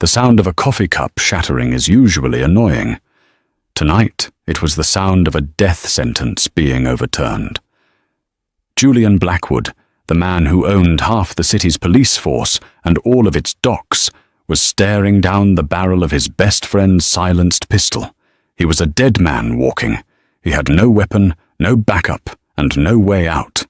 The sound of a coffee cup shattering is usually annoying. Tonight, it was the sound of a death sentence being overturned. Julian Blackwood, the man who owned half the city's police force and all of its docks, was staring down the barrel of his best friend's silenced pistol. He was a dead man walking. He had no weapon, no backup, and no way out.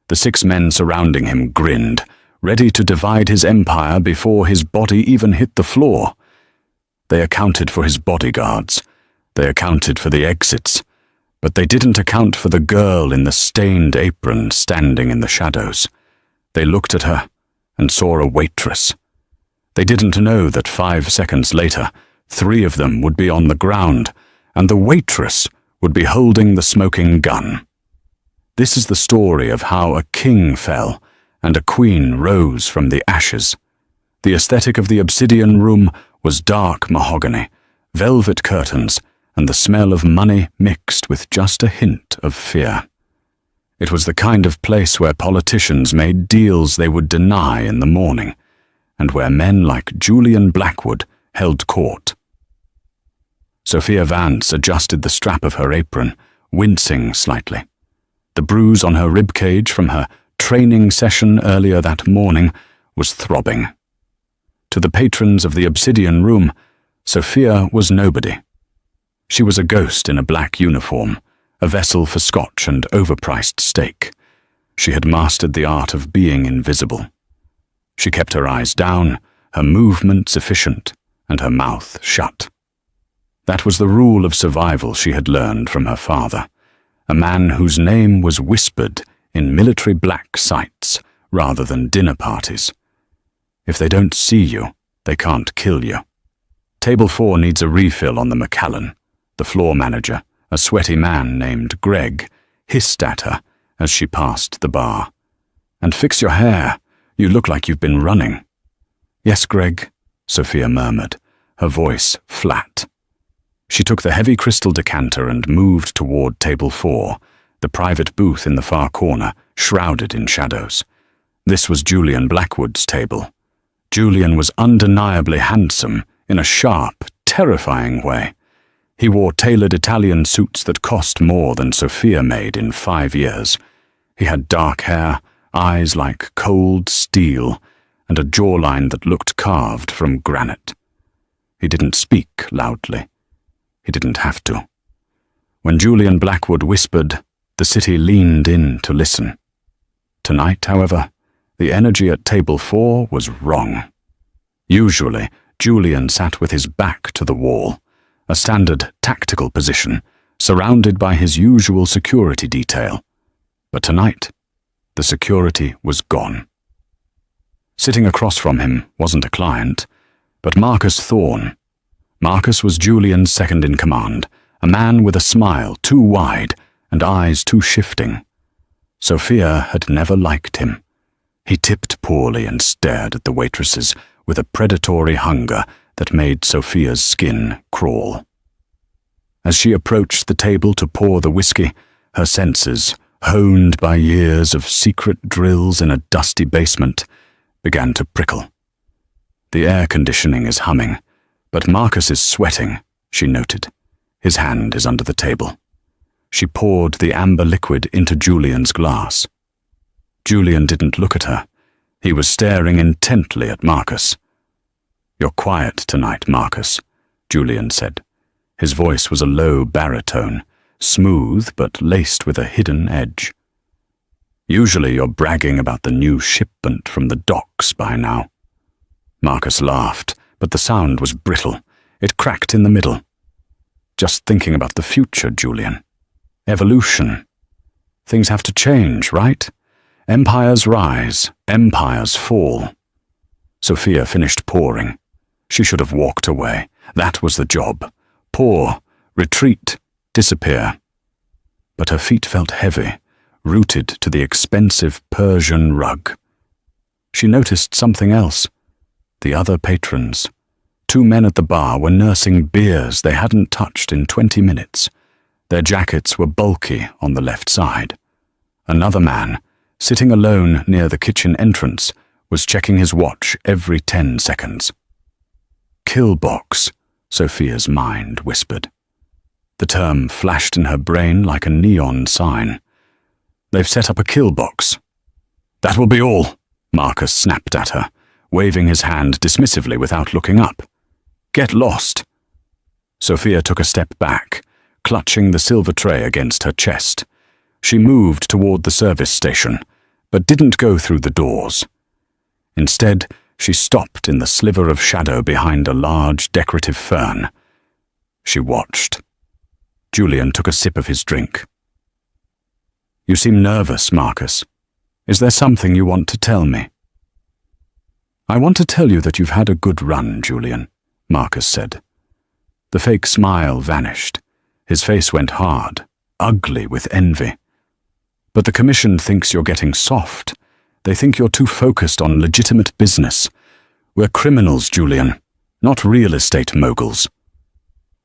The 6 men surrounding him grinned, ready to divide his empire before his body even hit the floor. They accounted for his bodyguards. They accounted for the exits. But they didn't account for the girl in the stained apron standing in the shadows. They looked at her and saw a waitress. They didn't know that 5 seconds later, 3 of them would be on the ground, and the waitress would be holding the smoking gun. This is the story of how a king fell and a queen rose from the ashes. The aesthetic of the obsidian room was dark mahogany, velvet curtains, and the smell of money mixed with just a hint of fear. It was the kind of place where politicians made deals they would deny in the morning, and where men like Julian Blackwood held court. Sophia Vance adjusted the strap of her apron, wincing slightly. The bruise on her ribcage from her training session earlier that morning was throbbing. To the patrons of the obsidian room, Sophia was nobody. She was a ghost in a black uniform, a vessel for scotch and overpriced steak. She had mastered the art of being invisible. She kept her eyes down, her movements efficient, and her mouth shut. That was the rule of survival she had learned from her father, a man whose name was whispered in military black sites rather than dinner parties. If they don't see you, they can't kill you. Table 4 needs a refill on the Macallan. The floor manager, a sweaty man named Greg, hissed at her as she passed the bar. And fix your hair. You look like you've been running. Yes, Greg, Sophia murmured, her voice flat. She took the heavy crystal decanter and moved toward table 4, the private booth in the far corner, shrouded in shadows. This was Julian Blackwood's table. Julian was undeniably handsome, in a sharp, terrifying way. He wore tailored Italian suits that cost more than Sophia made in 5 years. He had dark hair, eyes like cold steel, and a jawline that looked carved from granite. He didn't speak loudly. He didn't have to. When Julian Blackwood whispered, the city leaned in to listen. Tonight, however, the energy at table 4 was wrong. Usually, Julian sat with his back to the wall, a standard tactical position, surrounded by his usual security detail. But tonight, the security was gone. Sitting across from him wasn't a client, but Marcus Thorne. Marcus was Julian's second-in-command, a man with a smile too wide and eyes too shifting. Sophia had never liked him. He tipped poorly and stared at the waitresses with a predatory hunger that made Sophia's skin crawl. As she approached the table to pour the whiskey, her senses, honed by years of secret drills in a dusty basement, began to prickle. The air conditioning is humming, but Marcus is sweating, she noted. His hand is under the table. She poured the amber liquid into Julian's glass. Julian didn't look at her. He was staring intently at Marcus. "You're quiet tonight, Marcus," Julian said. His voice was a low baritone, smooth but laced with a hidden edge. "Usually you're bragging about the new shipment from the docks by now." Marcus laughed, but the sound was brittle. It cracked in the middle. "Just thinking about the future, Julian. Evolution. Things have to change, right? Empires rise, empires fall." Sophia finished pouring. She should have walked away. That was the job. Pour, retreat, disappear. But her feet felt heavy, rooted to the expensive Persian rug. She noticed something else. The other patrons. 2 men at the bar were nursing beers they hadn't touched in 20 minutes. Their jackets were bulky on the left side. Another man, sitting alone near the kitchen entrance, was checking his watch every 10 seconds. kill box, Sophia's mind whispered. The term flashed in her brain like a neon sign. They've set up a kill box. That will be all, Marcus snapped at her, waving his hand dismissively without looking up. Get lost. Sophia took a step back, clutching the silver tray against her chest. She moved toward the service station, but didn't go through the doors. Instead, she stopped in the sliver of shadow behind a large decorative fern. She watched. Julian took a sip of his drink. You seem nervous, Marcus. Is there something you want to tell me? I want to tell you that you've had a good run, Julian, Marcus said. The fake smile vanished. His face went hard, ugly with envy. But the commission thinks you're getting soft. They think you're too focused on legitimate business. We're criminals, Julian, not real estate moguls.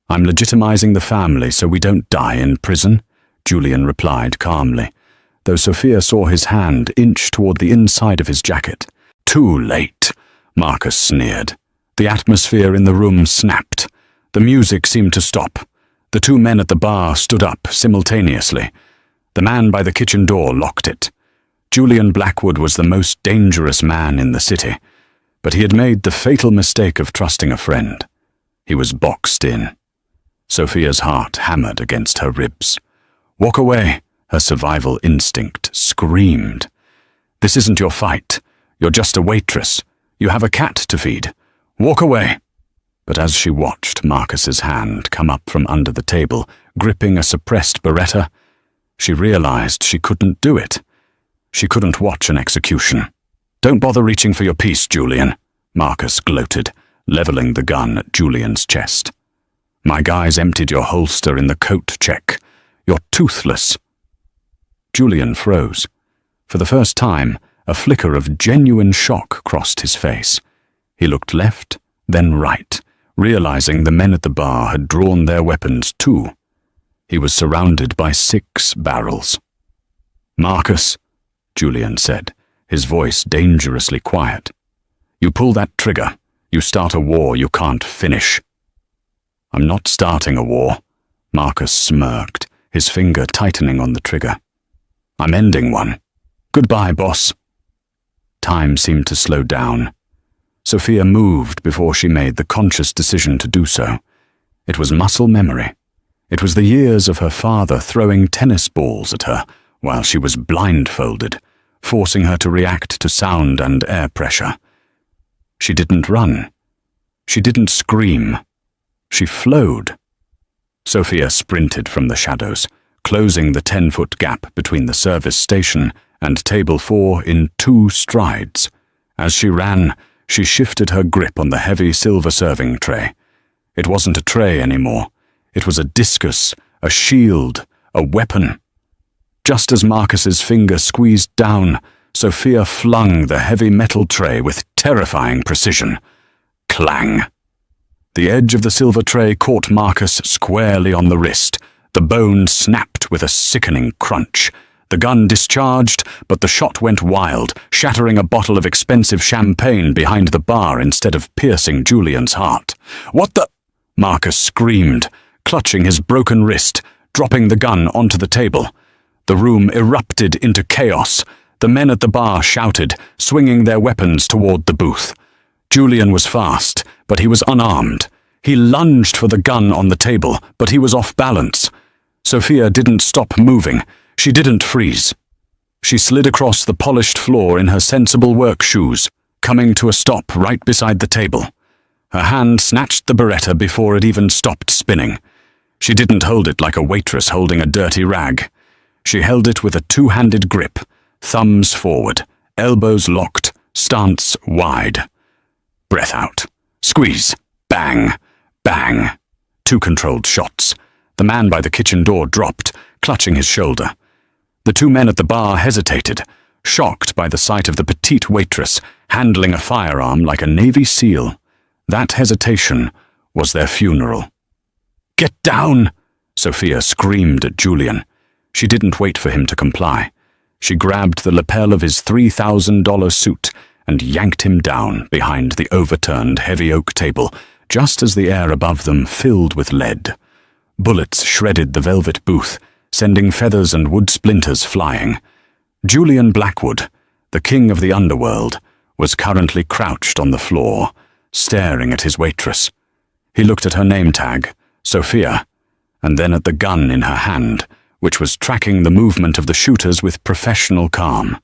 I'm legitimizing the family so we don't die in prison, Julian replied calmly, though Sophia saw his hand inch toward the inside of his jacket. Too late, Marcus sneered. The atmosphere in the room snapped. The music seemed to stop. The two men at the bar stood up simultaneously. The man by the kitchen door locked it. Julian Blackwood was the most dangerous man in the city, but he had made the fatal mistake of trusting a friend. He was boxed in. Sophia's heart hammered against her ribs. Walk away, her survival instinct screamed. This isn't your fight. You're just a waitress. You have a cat to feed. Walk away. But as she watched Marcus's hand come up from under the table, gripping a suppressed Beretta, she realized she couldn't do it. She couldn't watch an execution. Don't bother reaching for your piece, Julian, Marcus gloated, leveling the gun at Julian's chest. My guys emptied your holster in the coat check. You're toothless. Julian froze. For the first time, a flicker of genuine shock crossed his face. He looked left, then right, realizing the men at the bar had drawn their weapons too. He was surrounded by 6 barrels. Marcus, Julian said, his voice dangerously quiet. You pull that trigger, you start a war you can't finish. I'm not starting a war, Marcus smirked, his finger tightening on the trigger. I'm ending one. Goodbye, boss. Time seemed to slow down. Sophia moved before she made the conscious decision to do so. It was muscle memory. It was the years of her father throwing tennis balls at her while she was blindfolded, forcing her to react to sound and air pressure. She didn't run. She didn't scream. She flowed. Sophia sprinted from the shadows, closing the 10-foot gap between the service station and table 4 in 2 strides. As she ran, she shifted her grip on the heavy silver serving tray. It wasn't a tray anymore. It was a discus, a shield, a weapon. Just as Marcus's finger squeezed down, Sophia flung the heavy metal tray with terrifying precision. Clang! The edge of the silver tray caught Marcus squarely on the wrist. The bone snapped with a sickening crunch. The gun discharged, but the shot went wild, shattering a bottle of expensive champagne behind the bar instead of piercing Julian's heart. What the? Marcus screamed, clutching his broken wrist, dropping the gun onto the table. The room erupted into chaos. The men at the bar shouted, swinging their weapons toward the booth. Julian was fast, but he was unarmed. He lunged for the gun on the table, but he was off balance. Sophia didn't stop moving. She didn't freeze. She slid across the polished floor in her sensible work shoes, coming to a stop right beside the table. Her hand snatched the Beretta before it even stopped spinning. She didn't hold it like a waitress holding a dirty rag. She held it with a 2-handed grip, thumbs forward, elbows locked, stance wide. Breath out. Squeeze. Bang. Bang. 2 controlled shots. The man by the kitchen door dropped, clutching his shoulder. The 2 men at the bar hesitated, shocked by the sight of the petite waitress handling a firearm like a Navy SEAL. That hesitation was their funeral. Get down! Sophia screamed at Julian. She didn't wait for him to comply. She grabbed the lapel of his $3,000 suit and yanked him down behind the overturned heavy oak table, just as the air above them filled with lead. Bullets shredded the velvet booth, sending feathers and wood splinters flying. Julian Blackwood, the king of the underworld, was currently crouched on the floor, staring at his waitress. He looked at her name tag, Sophia, and then at the gun in her hand, which was tracking the movement of the shooters with professional calm.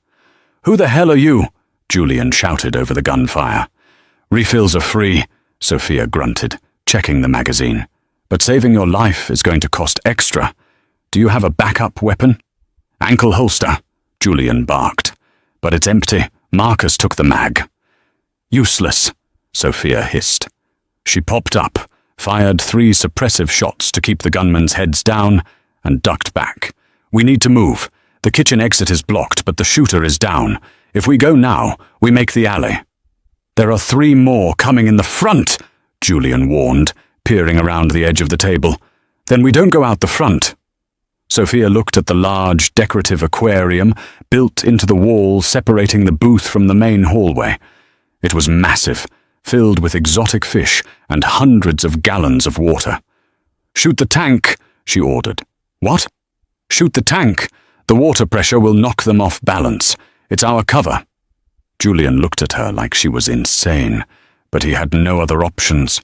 "Who the hell are you?" Julian shouted over the gunfire. "Refills are free," Sophia grunted, checking the magazine. "But saving your life is going to cost extra. Do you have a backup weapon?" "Ankle holster," Julian barked. "But it's empty. Marcus took the mag." "Useless," Sophia hissed. She popped up, fired 3 suppressive shots to keep the gunmen's heads down, and ducked back. "We need to move. The kitchen exit is blocked, but the shooter is down. If we go now, we make the alley." "There are 3 more coming in the front," Julian warned, peering around the edge of the table. "Then we don't go out the front." Sophia looked at the large, decorative aquarium built into the wall separating the booth from the main hallway. It was massive, filled with exotic fish and hundreds of gallons of water. "Shoot the tank," she ordered. "What?" "Shoot the tank. The water pressure will knock them off balance. It's our cover." Julian looked at her like she was insane, but he had no other options.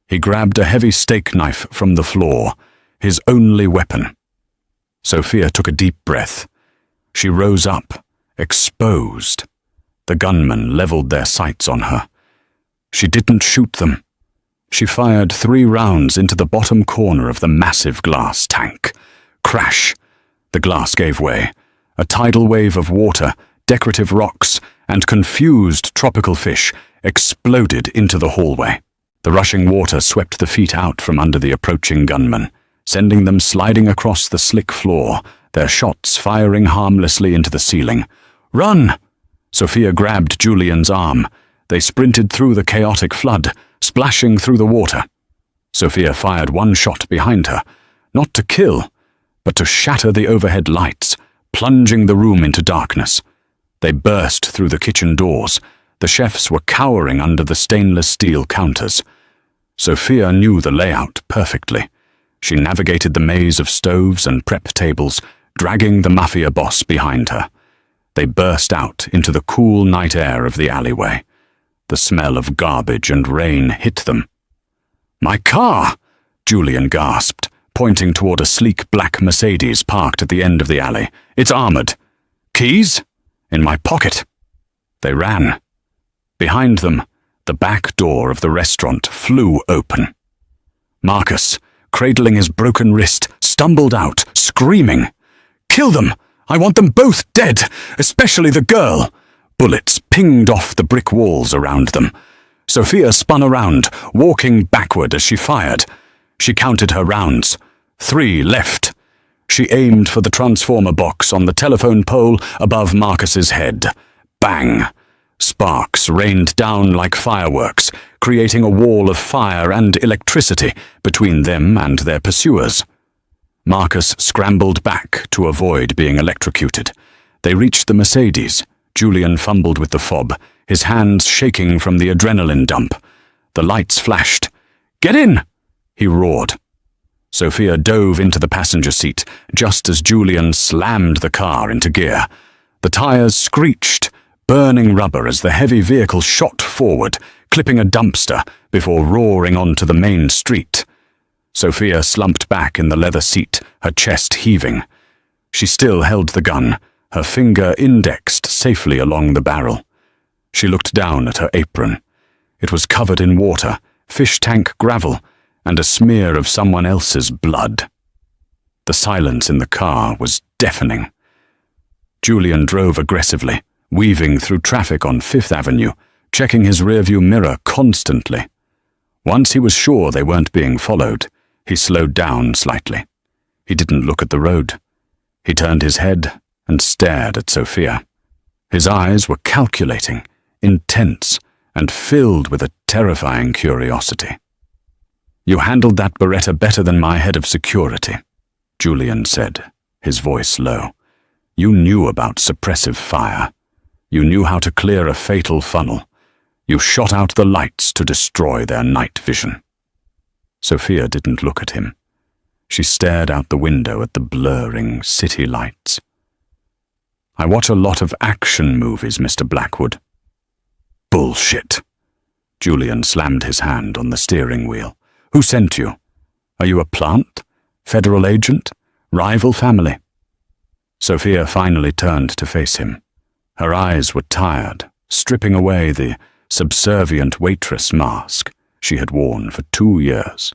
He grabbed a heavy steak knife from the floor, his only weapon. Sophia took a deep breath. She rose up, exposed. The gunmen leveled their sights on her. She didn't shoot them. She fired 3 rounds into the bottom corner of the massive glass tank. Crash! The glass gave way. A tidal wave of water, decorative rocks, and confused tropical fish exploded into the hallway. The rushing water swept the feet out from under the approaching gunmen, sending them sliding across the slick floor, their shots firing harmlessly into the ceiling. "Run!" Sophia grabbed Julian's arm. They sprinted through the chaotic flood, splashing through the water. Sophia fired 1 shot behind her, not to kill, but to shatter the overhead lights, plunging the room into darkness. They burst through the kitchen doors. The chefs were cowering under the stainless steel counters. Sophia knew the layout perfectly. She navigated the maze of stoves and prep tables, dragging the mafia boss behind her. They burst out into the cool night air of the alleyway. The smell of garbage and rain hit them. "My car!" Julian gasped, pointing toward a sleek black Mercedes parked at the end of the alley. "It's armored." "Keys?" "In my pocket." They ran. Behind them, the back door of the restaurant flew open. Marcus, cradling his broken wrist, stumbled out, screaming. "Kill them! I want them both dead, especially the girl!" Bullets pinged off the brick walls around them. Sophia spun around, walking backward as she fired. She counted her rounds. 3 left. She aimed for the transformer box on the telephone pole above Marcus's head. Bang! Sparks rained down like fireworks, creating a wall of fire and electricity between them and their pursuers. Marcus scrambled back to avoid being electrocuted. They reached the Mercedes. Julian fumbled with the fob, his hands shaking from the adrenaline dump. The lights flashed. "Get in!" he roared. Sophia dove into the passenger seat just as Julian slammed the car into gear. The tires screeched, burning rubber as the heavy vehicle shot forward, clipping a dumpster before roaring onto the main street. Sophia slumped back in the leather seat, her chest heaving. She still held the gun, her finger indexed safely along the barrel. She looked down at her apron. It was covered in water, fish tank gravel, and a smear of someone else's blood. The silence in the car was deafening. Julian drove aggressively, weaving through traffic on 5th Avenue, checking his rearview mirror constantly. Once he was sure they weren't being followed, he slowed down slightly. He didn't look at the road. He turned his head and stared at Sophia. His eyes were calculating, intense, and filled with a terrifying curiosity. "You handled that Beretta better than my head of security," Julian said, his voice low. "You knew about suppressive fire. You knew how to clear a fatal funnel. You shot out the lights to destroy their night vision. Sophia didn't look at him. She stared out the window at the blurring city lights. I watch a lot of action movies, Mr. Blackwood. Bullshit. Julian slammed his hand on the steering wheel. Who sent you? Are you a plant? Federal agent? Rival family? Sophia finally turned to face him. Her eyes were tired, stripping away the subservient waitress mask she had worn for 2 years.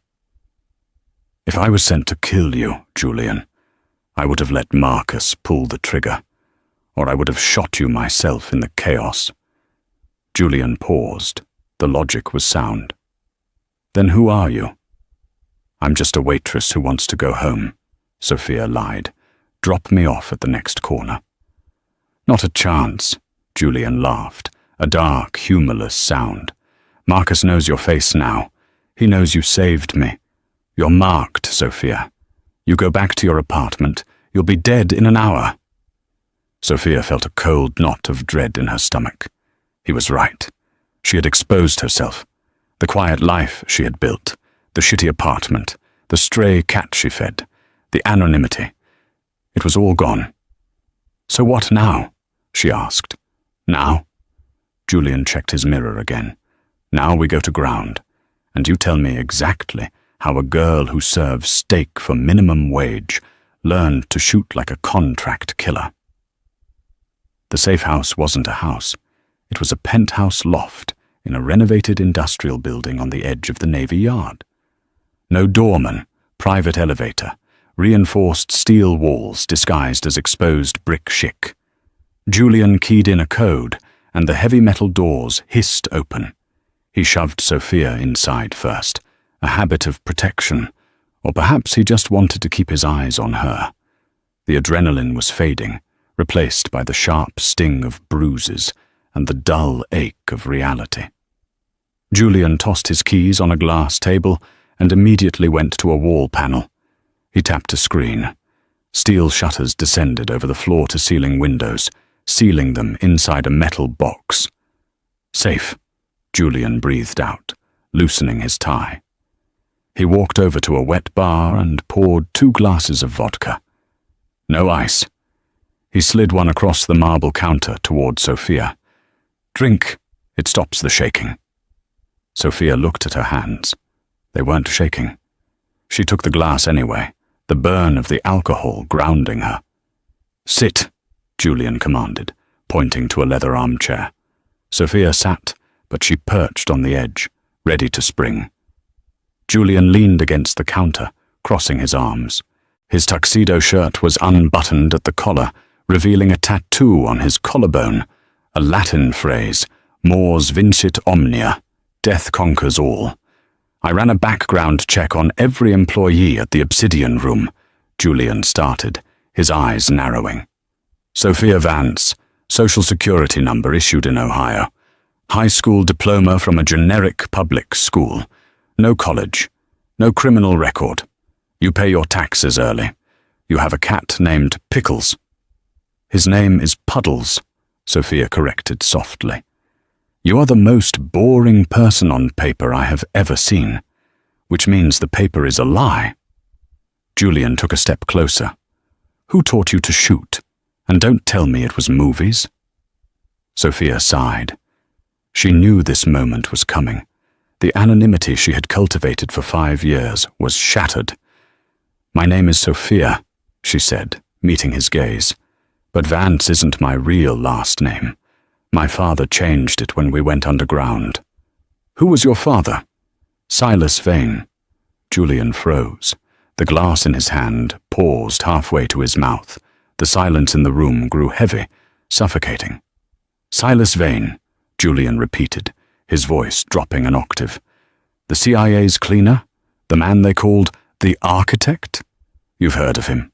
If I was sent to kill you, Julian, I would have let Marcus pull the trigger, or I would have shot you myself in the chaos. Julian paused. The logic was sound. Then who are you? I'm just a waitress who wants to go home, Sophia lied. Drop me off at the next corner. Not a chance, Julian laughed, a dark, humorless sound. Marcus knows your face now. He knows you saved me. You're marked, Sophia. You go back to your apartment. You'll be dead in an hour. Sophia felt a cold knot of dread in her stomach. He was right. She had exposed herself. The quiet life she had built, the shitty apartment, the stray cat she fed, the anonymity. It was all gone. So what now? She asked. Now? Julian checked his mirror again. Now we go to ground, and you tell me exactly how a girl who serves steak for minimum wage learned to shoot like a contract killer. The safe house wasn't a house. It was a penthouse loft in a renovated industrial building on the edge of the Navy Yard. No doorman, private elevator, reinforced steel walls disguised as exposed brick chic. Julian keyed in a code, and the heavy metal doors hissed open. He shoved Sophia inside first, a habit of protection, or perhaps he just wanted to keep his eyes on her. The adrenaline was fading, replaced by the sharp sting of bruises and the dull ache of reality. Julian tossed his keys on a glass table and immediately went to a wall panel. He tapped a screen. Steel shutters descended over the floor-to-ceiling windows, sealing them inside a metal box. Safe, Julian breathed out, loosening his tie. He walked over to a wet bar and poured 2 glasses of vodka. No ice. He slid one across the marble counter toward Sophia. Drink. It stops the shaking. Sophia looked at her hands. They weren't shaking. She took the glass anyway, the burn of the alcohol grounding her. Sit, Julian commanded, pointing to a leather armchair. Sophia sat, but she perched on the edge, ready to spring. Julian leaned against the counter, crossing his arms. His tuxedo shirt was unbuttoned at the collar, revealing a tattoo on his collarbone, a Latin phrase, mors vincit omnia, death conquers all. I ran a background check on every employee at the Obsidian Room, Julian started, his eyes narrowing. Sophia Vance, Social Security number issued in Ohio. High school diploma from a generic public school. No college. No criminal record. You pay your taxes early. You have a cat named Pickles. His name is Puddles, Sophia corrected softly. You are the most boring person on paper I have ever seen, which means the paper is a lie. Julian took a step closer. Who taught you to shoot? And don't tell me it was movies. Sophia sighed. She knew this moment was coming. The anonymity she had cultivated for 5 years was shattered. My name is Sophia, she said, meeting his gaze. But Vance isn't my real last name. My father changed it when we went underground. Who was your father? Silas Vane. Julian froze. The glass in his hand paused halfway to his mouth. The silence in the room grew heavy, suffocating. Silas Vane, Julian repeated, his voice dropping an octave. The CIA's cleaner? The man they called the architect? You've heard of him.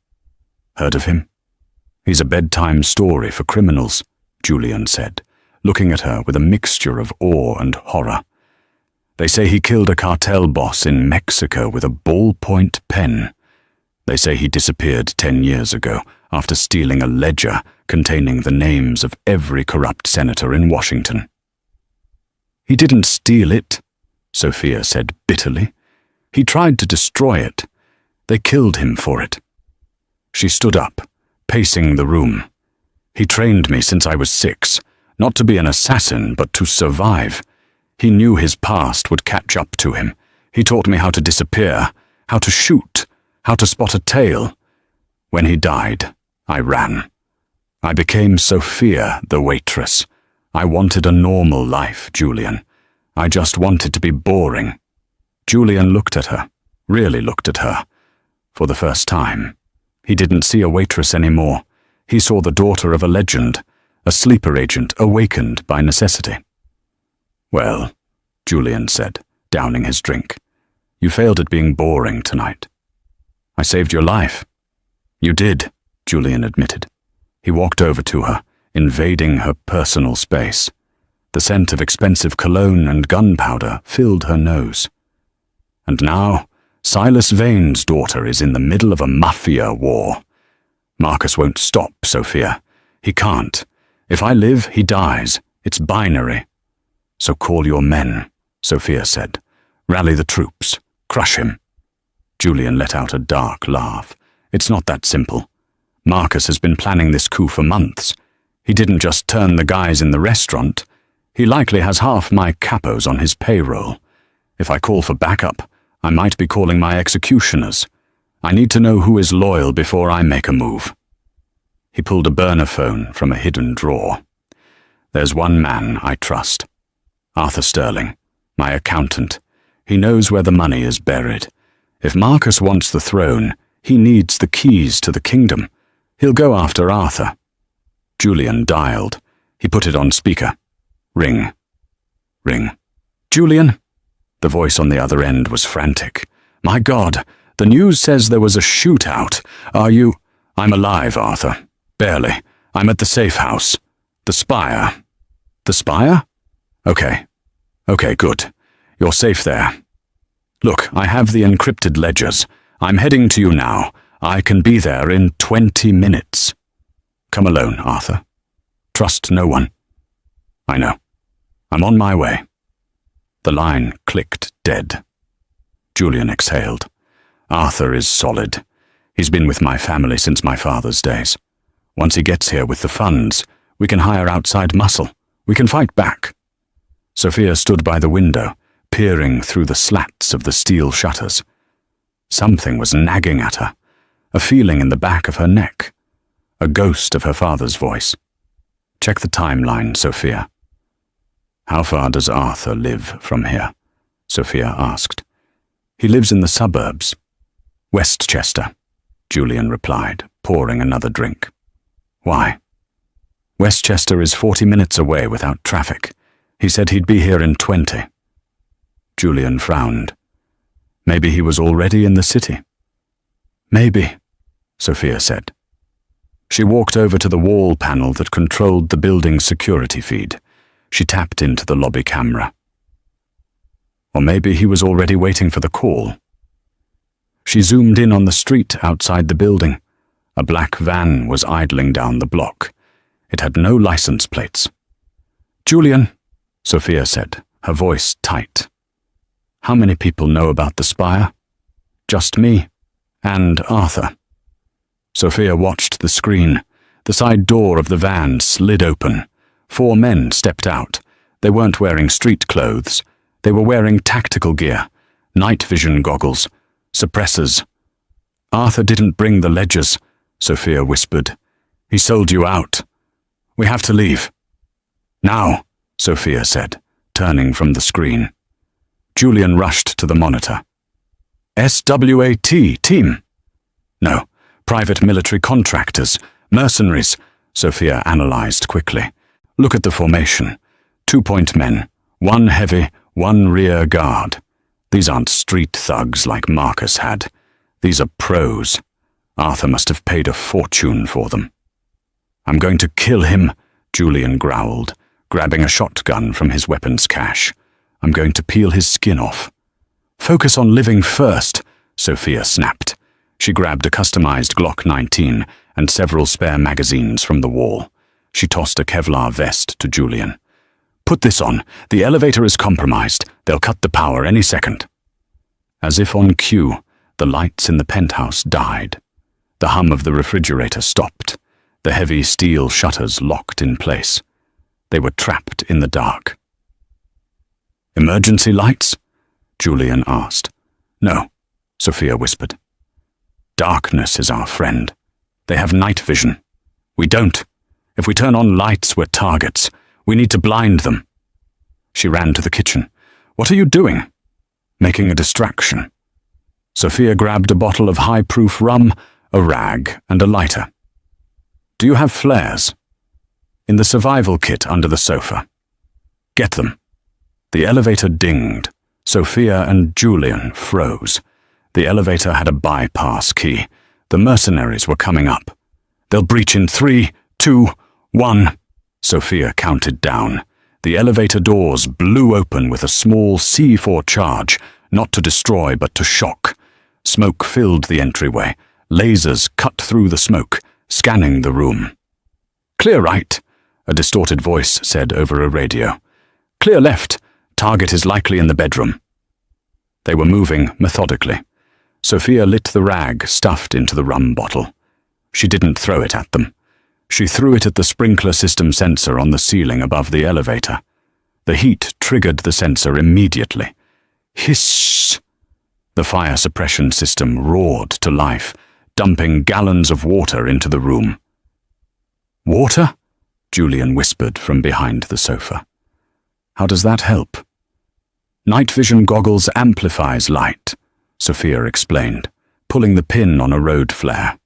Heard of him? He's a bedtime story for criminals, Julian said, looking at her with a mixture of awe and horror. They say he killed a cartel boss in Mexico with a ballpoint pen. They say he disappeared 10 years ago after stealing a ledger containing the names of every corrupt senator in Washington. He didn't steal it, Sophia said bitterly. He tried to destroy it. They killed him for it. She stood up, pacing the room. He trained me since I was 6, not to be an assassin, but to survive. He knew his past would catch up to him. He taught me how to disappear, how to shoot, how to spot a tail. When he died, I ran. I became Sophia, the waitress. I wanted a normal life, Julian. I just wanted to be boring. Julian looked at her, really looked at her. For the first time, he didn't see a waitress anymore. He saw the daughter of a legend, a sleeper agent awakened by necessity. Well, Julian said, downing his drink, you failed at being boring tonight. I saved your life. You did, Julian admitted. He walked over to her, invading her personal space. The scent of expensive cologne and gunpowder filled her nose. And now, Silas Vane's daughter is in the middle of a mafia war. Marcus won't stop, Sophia. He can't. If I live, he dies. It's binary. So call your men, Sophia said. Rally the troops. Crush him. Julian let out a dark laugh. It's not that simple. Marcus has been planning this coup for months. He didn't just turn the guys in the restaurant. He likely has half my capos on his payroll. If I call for backup, I might be calling my executioners. I need to know who is loyal before I make a move. He pulled a burner phone from a hidden drawer. There's one man I trust. Arthur Sterling, my accountant. He knows where the money is buried. If Marcus wants the throne, he needs the keys to the kingdom. He'll go after Arthur. Julian dialed. He put it on speaker. Ring. Ring. Julian? The voice on the other end was frantic. My God, the news says there was a shootout. Are you... I'm alive, Arthur. Barely. I'm at the safe house. The Spire. The Spire? Okay. Okay, good. You're safe there. Look, I have the encrypted ledgers. I'm heading to you now. I can be there in 20 minutes. Come alone, Arthur. Trust no one. I know. I'm on my way. The line clicked dead. Julian exhaled. Arthur is solid. He's been with my family since my father's days. Once he gets here with the funds, we can hire outside muscle. We can fight back. Sophia stood by the window, peering through the slats of the steel shutters. Something was nagging at her, a feeling in the back of her neck, a ghost of her father's voice. Check the timeline, Sophia. How far does Arthur live from here? Sophia asked. He lives in the suburbs. Westchester, Julian replied, pouring another drink. Why? Westchester is 40 minutes away without traffic. He said he'd be here in 20. Julian frowned. Maybe he was already in the city. Maybe, Sophia said. She walked over to the wall panel that controlled the building's security feed. She tapped into the lobby camera. Or maybe he was already waiting for the call. She zoomed in on the street outside the building. A black van was idling down the block. It had no license plates. Julian, Sophia said, her voice tight. How many people know about the Spire? Just me and Arthur. Sophia watched the screen. The side door of the van slid open. 4 men stepped out. They weren't wearing street clothes. They were wearing tactical gear, night vision goggles, suppressors. Arthur didn't bring the ledgers, Sophia whispered. He sold you out. We have to leave. Now, Sophia said, turning from the screen. Julian rushed to the monitor. SWAT team. No, private military contractors, mercenaries, Sophia analyzed quickly. Look at the formation. 2-point men, 1 heavy, 1 rear guard. These aren't street thugs like Marcus had. These are pros. Arthur must have paid a fortune for them. I'm going to kill him, Julian growled, grabbing a shotgun from his weapons cache. I'm going to peel his skin off. Focus on living first, Sophia snapped. She grabbed a customized Glock 19 and several spare magazines from the wall. She tossed a Kevlar vest to Julian. "Put this on. The elevator is compromised. They'll cut the power any second." As if on cue, the lights in the penthouse died. The hum of the refrigerator stopped. The heavy steel shutters locked in place. They were trapped in the dark. "Emergency lights?" Julian asked. "No," Sophia whispered. "Darkness is our friend. They have night vision. We don't. If we turn on lights, we're targets. We need to blind them." She ran to the kitchen. "What are you doing?" "Making a distraction." Sophia grabbed a bottle of high-proof rum, a rag, and a lighter. "Do you have flares?" "In the survival kit under the sofa." "Get them." The elevator dinged. Sophia and Julian froze. The elevator had a bypass key. The mercenaries were coming up. "They'll breach in 3, 2, 1. Sophia counted down. The elevator doors blew open with a small C4 charge, not to destroy but to shock. Smoke filled the entryway. Lasers cut through the smoke, scanning the room. "Clear right," a distorted voice said over a radio. "Clear left. Target is likely in the bedroom." They were moving methodically. Sophia lit the rag stuffed into the rum bottle. She didn't throw it at them. She threw it at the sprinkler system sensor on the ceiling above the elevator. The heat triggered the sensor immediately. Hiss! The fire suppression system roared to life, dumping gallons of water into the room. "Water?" Julian whispered from behind the sofa. "How does that help?" "Night vision goggles amplifies light," Sophia explained, pulling the pin on a road flare.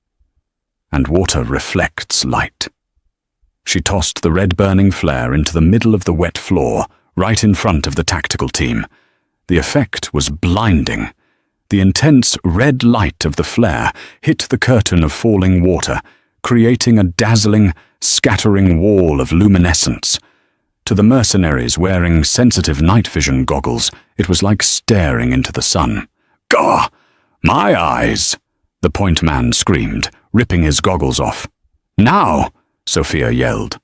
"And water reflects light." She tossed the red-burning flare into the middle of the wet floor, right in front of the tactical team. The effect was blinding. The intense red light of the flare hit the curtain of falling water, creating a dazzling, scattering wall of luminescence. To the mercenaries wearing sensitive night vision goggles, it was like staring into the sun. "Gah! My eyes!" the point man screamed, ripping his goggles off. "Now!" Sophia yelled.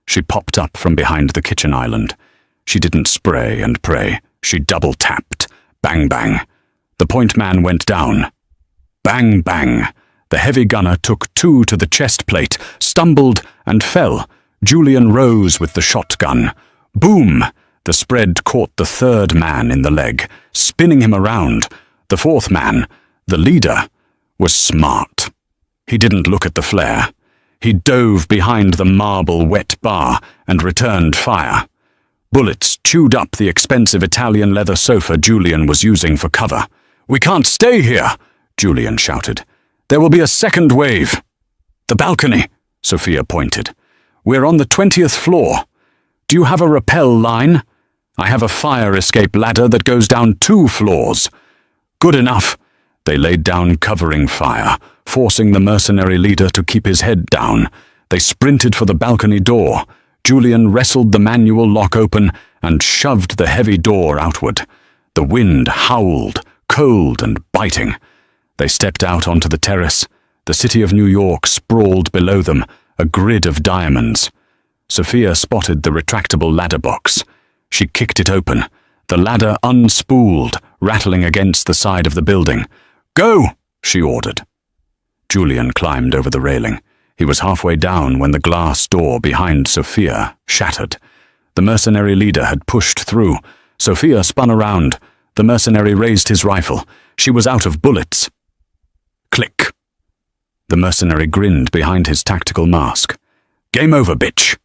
She popped up from behind the kitchen island. She didn't spray and pray. She double-tapped. Bang, bang. The point man went down. Bang, bang. The heavy gunner took 2 to the chest plate, stumbled, and fell. Julian rose with the shotgun. Boom! The spread caught the 3rd man in the leg, spinning him around. The 4th man, the leader, was smart. He didn't look at the flare. He dove behind the marble wet bar and returned fire. Bullets chewed up the expensive Italian leather sofa Julian was using for cover. "We can't stay here!" Julian shouted. "There will be a second wave." "The balcony," Sophia pointed. "We're on the 20th floor. Do you have a rappel line? I have a fire escape ladder that goes down 2 floors. "Good enough." They laid down covering fire, forcing the mercenary leader to keep his head down. They sprinted for the balcony door. Julian wrestled the manual lock open and shoved the heavy door outward. The wind howled, cold and biting. They stepped out onto the terrace. The city of New York sprawled below them, a grid of diamonds. Sophia spotted the retractable ladder box. She kicked it open. The ladder unspooled, rattling against the side of the building. "Go!" she ordered. Julian climbed over the railing. He was halfway down when the glass door behind Sophia shattered. The mercenary leader had pushed through. Sophia spun around. The mercenary raised his rifle. She was out of bullets. Click. The mercenary grinned behind his tactical mask. "Game over, bitch."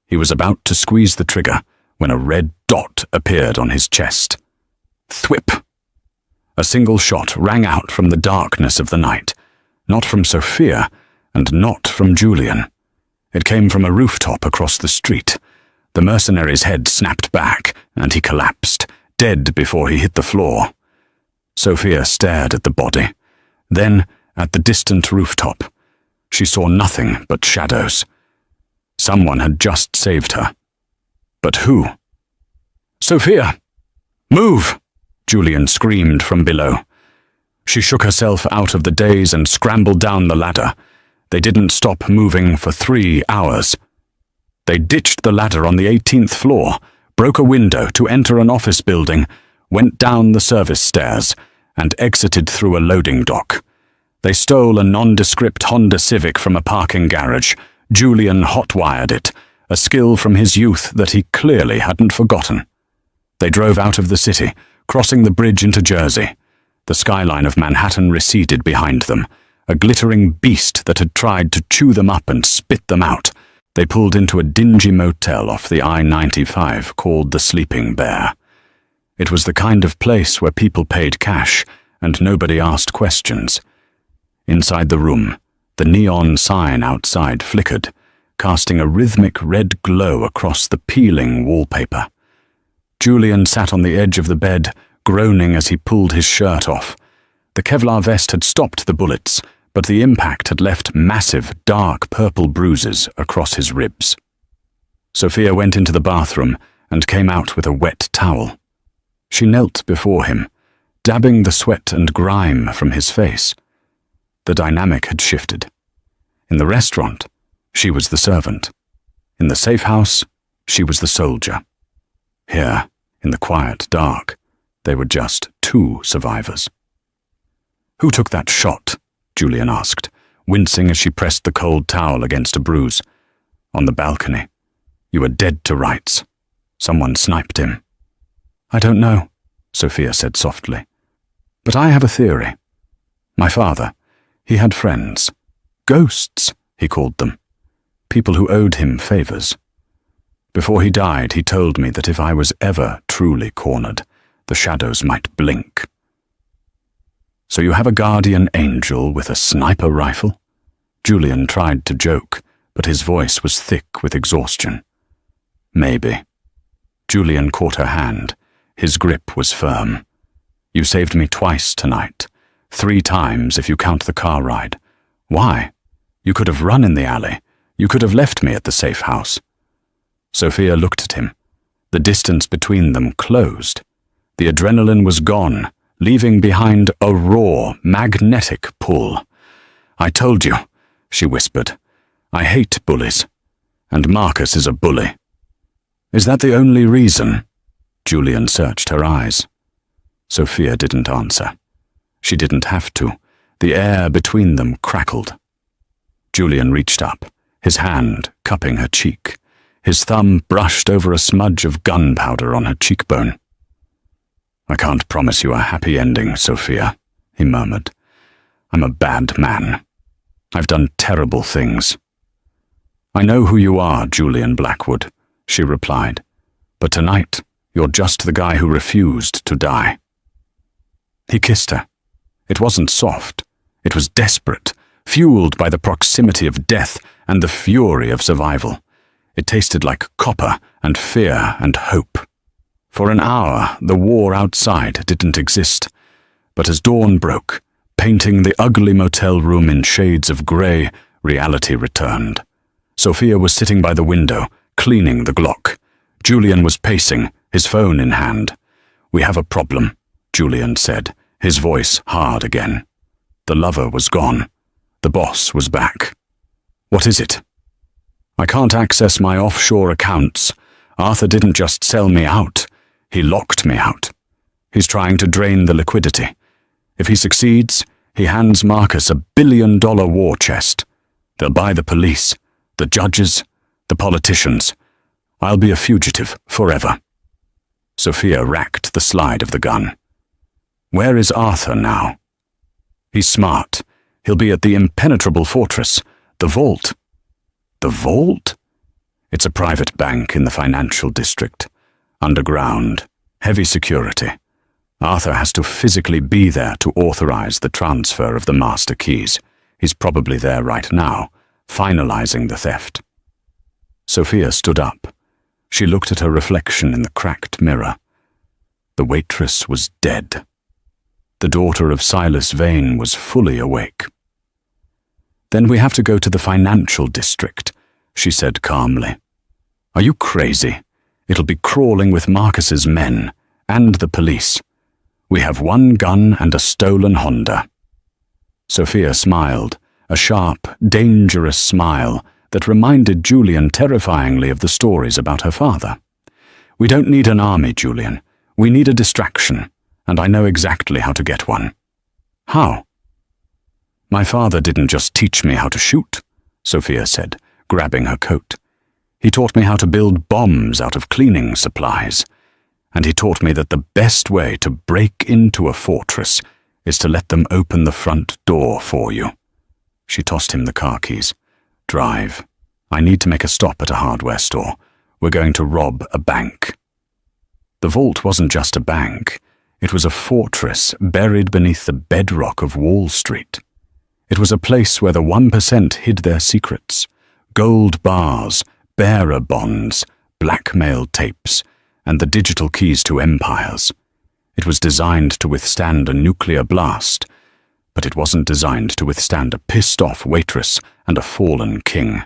He was about to squeeze the trigger when a red dot appeared on his chest. Thwip. A single shot rang out from the darkness of the night. Not from Sophia, and not from Julian. It came from a rooftop across the street. The mercenary's head snapped back, and he collapsed, dead before he hit the floor. Sophia stared at the body, then at the distant rooftop. She saw nothing but shadows. Someone had just saved her. But who? "Sophia! Move!" Julian screamed from below. She shook herself out of the daze and scrambled down the ladder. They didn't stop moving for 3 hours. They ditched the ladder on the 18th floor, broke a window to enter an office building, went down the service stairs, and exited through a loading dock. They stole a nondescript Honda Civic from a parking garage. Julian hotwired it, a skill from his youth that he clearly hadn't forgotten. They drove out of the city, crossing the bridge into Jersey. The skyline of Manhattan receded behind them, a glittering beast that had tried to chew them up and spit them out. They pulled into a dingy motel off the I-95 called the Sleeping Bear. It was the kind of place where people paid cash and nobody asked questions. Inside the room, the neon sign outside flickered, casting a rhythmic red glow across the peeling wallpaper. Julian sat on the edge of the bed, groaning as he pulled his shirt off. The Kevlar vest had stopped the bullets, but the impact had left massive, dark purple bruises across his ribs. Sophia went into the bathroom and came out with a wet towel. She knelt before him, dabbing the sweat and grime from his face. The dynamic had shifted. In the restaurant, she was the servant. In the safe house, she was the soldier. Here, in the quiet dark, they were just 2 survivors. "Who took that shot?" Julian asked, wincing as she pressed the cold towel against a bruise. "On the balcony. You were dead to rights. Someone sniped him." "I don't know," Sophia said softly. "But I have a theory. My father, he had friends. Ghosts, he called them. People who owed him favors. Before he died, he told me that if I was ever truly cornered, the shadows might blink." "So you have a guardian angel with a sniper rifle?" Julian tried to joke, but his voice was thick with exhaustion. "Maybe." Julian caught her hand. His grip was firm. "You saved me twice tonight. 3 times if you count the car ride. Why? You could have run in the alley. You could have left me at the safe house." Sophia looked at him. The distance between them closed. The adrenaline was gone, leaving behind a raw, magnetic pull. "I told you," she whispered. "I hate bullies. And Marcus is a bully." "Is that the only reason?" Julian searched her eyes. Sophia didn't answer. She didn't have to. The air between them crackled. Julian reached up, his hand cupping her cheek. His thumb brushed over a smudge of gunpowder on her cheekbone. "I can't promise you a happy ending, Sophia," he murmured. "I'm a bad man. I've done terrible things." "I know who you are, Julian Blackwood," she replied. "But tonight, you're just the guy who refused to die." He kissed her. It wasn't soft. It was desperate, fueled by the proximity of death and the fury of survival. It tasted like copper and fear and hope. For an hour, the war outside didn't exist. But as dawn broke, painting the ugly motel room in shades of grey, reality returned. Sophia was sitting by the window, cleaning the Glock. Julian was pacing, his phone in hand. "We have a problem," Julian said, his voice hard again. The lover was gone. The boss was back. "What is it?" "I can't access my offshore accounts. Arthur didn't just sell me out. He locked me out. He's trying to drain the liquidity. If he succeeds, he hands Marcus $1 billion war chest. They'll buy the police, the judges, the politicians. I'll be a fugitive forever." Sophia racked the slide of the gun. "Where is Arthur now?" "He's smart. He'll be at the impenetrable fortress, the vault." "The vault?" "It's a private bank in the financial district. Underground, heavy security. Arthur has to physically be there to authorize the transfer of the master keys. He's probably there right now, finalizing the theft." Sophia stood up. She looked at her reflection in the cracked mirror. The waitress was dead. The daughter of Silas Vane was fully awake. "Then we have to go to the financial district," she said calmly. "Are you crazy? It'll be crawling with Marcus's men and the police. We have one gun and a stolen Honda." Sophia smiled, a sharp, dangerous smile that reminded Julian terrifyingly of the stories about her father. "We don't need an army, Julian. We need a distraction, and I know exactly how to get one." "How?" "My father didn't just teach me how to shoot," Sophia said, grabbing her coat. "He taught me how to build bombs out of cleaning supplies. And he taught me that the best way to break into a fortress is to let them open the front door for you." She tossed him the car keys. "Drive. I need to make a stop at a hardware store. We're going to rob a bank." The vault wasn't just a bank. It was a fortress buried beneath the bedrock of Wall Street. It was a place where the 1% hid their secrets. Gold bars, bearer bonds, blackmail tapes, and the digital keys to empires. It was designed to withstand a nuclear blast, but it wasn't designed to withstand a pissed-off waitress and a fallen king.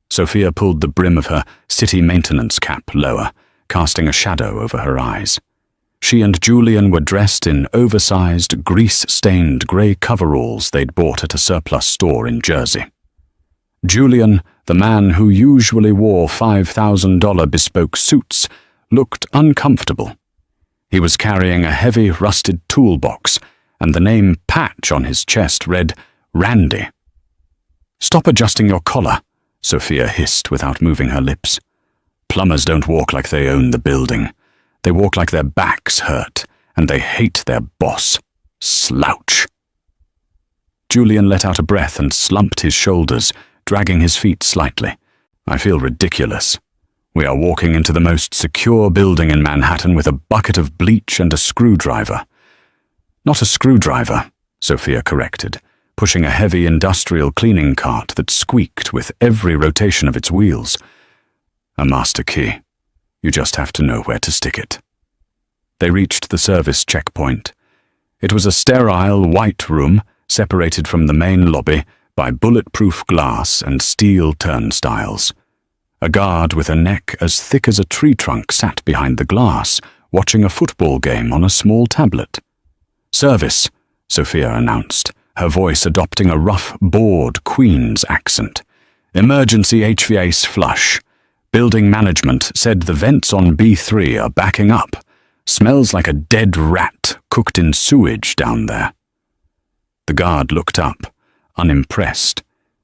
Sophia pulled the brim of her city maintenance cap lower, casting a shadow over her eyes. She and Julian were dressed in oversized, grease-stained grey coveralls they'd bought at a surplus store in Jersey. Julian, the man who usually wore $5,000 bespoke suits, looked uncomfortable. He was carrying a heavy, rusted toolbox, and the name patch on his chest read, "Randy." "Stop adjusting your collar," Sophia hissed without moving her lips. "Plumbers don't walk like they own the building. They walk like their backs hurt, and they hate their boss. Slouch." Julian let out a breath and slumped his shoulders, dragging his feet slightly. "I feel ridiculous. We are walking into the most secure building in Manhattan with a bucket of bleach and a screwdriver." "Not a screwdriver," Sophia corrected, pushing a heavy industrial cleaning cart that squeaked with every rotation of its wheels. "A master key. You just have to know where to stick it." They reached the service checkpoint. It was a sterile, white room separated from the main lobby by bulletproof glass and steel turnstiles. A guard with a neck as thick as a tree trunk sat behind the glass, watching a football game on a small tablet. "Service," Sophia announced, her voice adopting a rough, bored Queen's accent. "Emergency HVAC flush. Building management said the vents on B3 are backing up. Smells like a dead rat cooked in sewage down there." The guard looked up, unimpressed.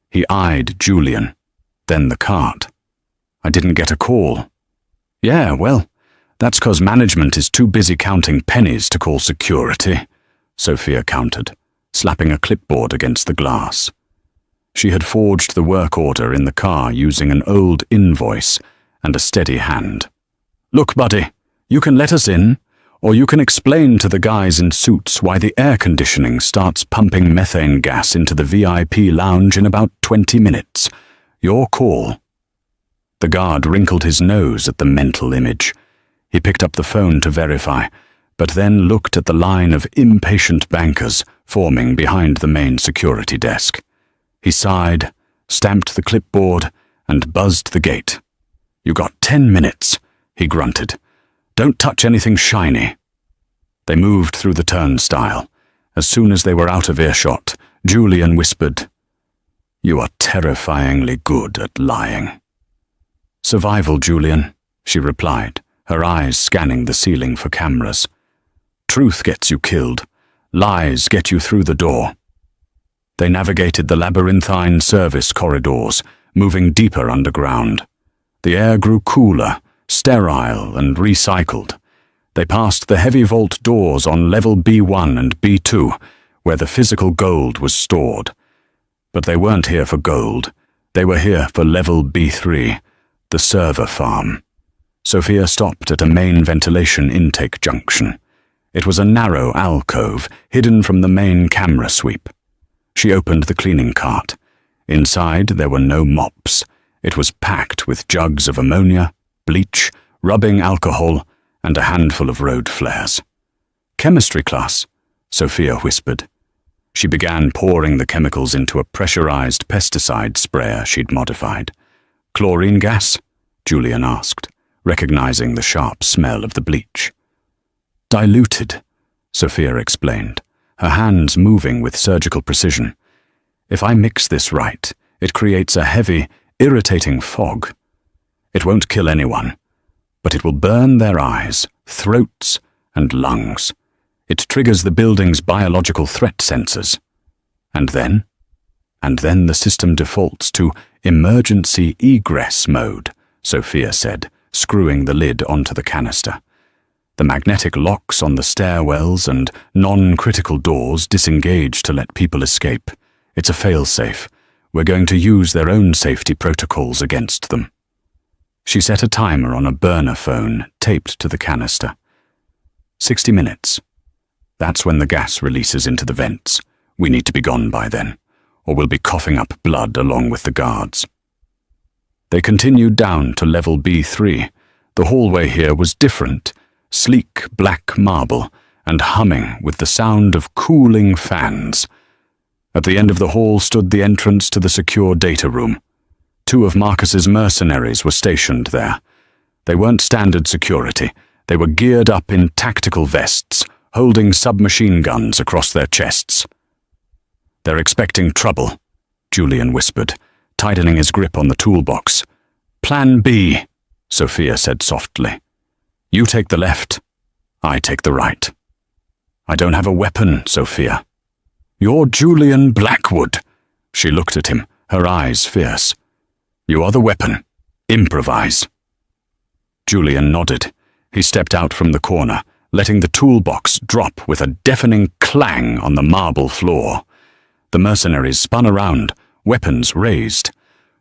He eyed Julian, then the cart. "I didn't get a call." "Yeah, well, that's 'cause management is too busy counting pennies to call security," Sophia countered, slapping a clipboard against the glass. She had forged the work order in the car using an old invoice and a steady hand. "Look, buddy, you can let us in, or you can explain to the guys in suits why the air conditioning starts pumping methane gas into the VIP lounge in about 20 minutes. Your call." The guard wrinkled his nose at the mental image. He picked up the phone to verify, but then looked at the line of impatient bankers forming behind the main security desk. He sighed, stamped the clipboard, and buzzed the gate. "You got 10 minutes, he grunted. "Don't touch anything shiny." They moved through the turnstile. As soon as they were out of earshot, Julian whispered, "You are terrifyingly good at lying." "Survival, Julian," she replied, her eyes scanning the ceiling for cameras. "Truth gets you killed. Lies get you through the door." They navigated the labyrinthine service corridors, moving deeper underground. The air grew cooler, sterile and recycled. They passed the heavy vault doors on level B1 and B2, where the physical gold was stored. But they weren't here for gold. They were here for level B3, the server farm. Sophia stopped at a main ventilation intake junction. It was a narrow alcove, hidden from the main camera sweep. She opened the cleaning cart. Inside there were no mops. It was packed with jugs of ammonia, bleach, rubbing alcohol, and a handful of road flares. "Chemistry class," Sophia whispered. She began pouring the chemicals into a pressurized pesticide sprayer she'd modified. "Chlorine gas?" Julian asked, recognizing the sharp smell of the bleach. "Diluted," Sophia explained, her hands moving with surgical precision. If I mix this right, it creates a heavy, irritating fog. It won't kill anyone, but it will burn their eyes, throats, and lungs. It triggers the building's biological threat sensors. And then the system defaults to emergency egress mode, Sophia said, screwing the lid onto the canister. The magnetic locks on the stairwells and non-critical doors disengage to let people escape. It's a fail-safe. We're going to use their own safety protocols against them. She set a timer on a burner phone taped to the canister. 60 minutes. That's when the gas releases into the vents. We need to be gone by then, or we'll be coughing up blood along with the guards. They continued down to level B3. The hallway here was different, sleek black marble and humming with the sound of cooling fans. At the end of the hall stood the entrance to the secure data room. 2 of Marcus's mercenaries were stationed there. They weren't standard security. They were geared up in tactical vests, holding submachine guns across their chests. "They're expecting trouble," Julian whispered, tightening his grip on the toolbox. "Plan B," Sophia said softly. "You take the left, I take the right." "I don't have a weapon, Sophia." "You're Julian Blackwood." She looked at him, her eyes fierce. "You are the weapon. Improvise." Julian nodded. He stepped out from the corner, letting the toolbox drop with a deafening clang on the marble floor. The mercenaries spun around, weapons raised.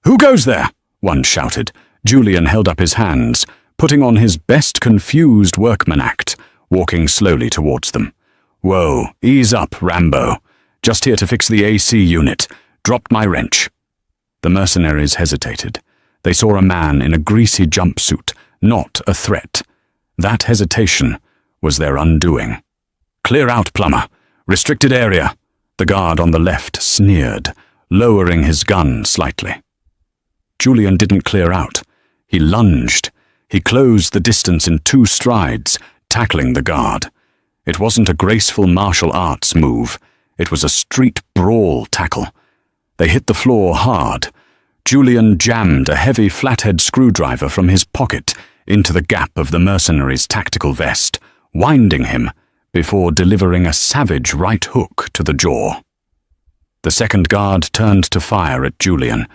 "Who goes there?" one shouted. Julian held up his hands, putting on his best confused workman act, walking slowly towards them. "Whoa, ease up, Rambo. Just here to fix the AC unit. Dropped my wrench." The mercenaries hesitated. They saw a man in a greasy jumpsuit, not a threat. That hesitation was their undoing. "Clear out, plumber. Restricted area," the guard on the left sneered, lowering his gun slightly. Julian didn't clear out. He lunged. He closed the distance in 2 strides, tackling the guard. It wasn't a graceful martial arts move. It was a street brawl tackle. They hit the floor hard. Julian jammed a heavy flathead screwdriver from his pocket into the gap of the mercenary's tactical vest, winding him before delivering a savage right hook to the jaw. The second guard turned to fire at Julian,